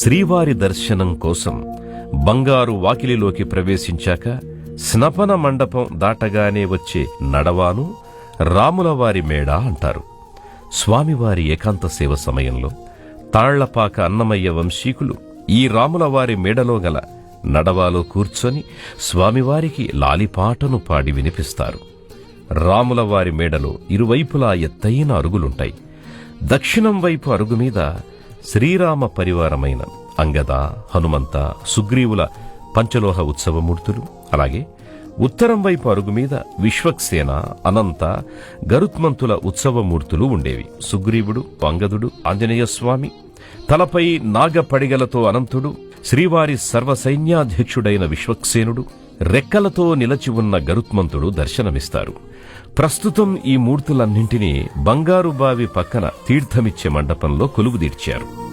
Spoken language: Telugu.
శ్రీవారి దర్శనం కోసం బంగారు వాకిలిలోకి ప్రవేశించాక స్నపన మండపం దాటగానే వచ్చే నడవాను రాములవారి మేడ అంటారు. స్వామివారి ఏకాంత సేవ సమయంలో తాళ్లపాక అన్నమయ్య వంశీకులు ఈ రాములవారి మేడలో గల నడవాలో కూర్చొని స్వామివారికి లాలిపాటను పాడి వినిపిస్తారు. రాములవారి మేడలో ఇరువైపులా ఎత్తైన అరుగులుంటాయి. దక్షిణం వైపు అరుగు మీద శ్రీరామ పరివారమైన అంగద, హనుమంత, సుగ్రీవుల పంచలోహ ఉత్సవమూర్తులు, అలాగే ఉత్తరం వైపు అరుగు మీద విశ్వక్సేన, అనంత, గరుత్మంతుల ఉత్సవమూర్తులు ఉండేవి. సుగ్రీవుడు, అంగదుడు, ఆంజనేయస్వామి, తలపై నాగపడిగలతో అనంతుడు, శ్రీవారి సర్వసైన్యాధ్యక్షుడైన విశ్వక్సేనుడు, రెక్కలతో నిలచి ఉన్న గరుత్మంతుడు దర్శనమిస్తారు. ప్రస్తుతం ఈ మూర్తులన్నింటినీ బంగారు బావి పక్కన తీర్థమిచ్చే మండపంలో కొలువుదీర్చారు.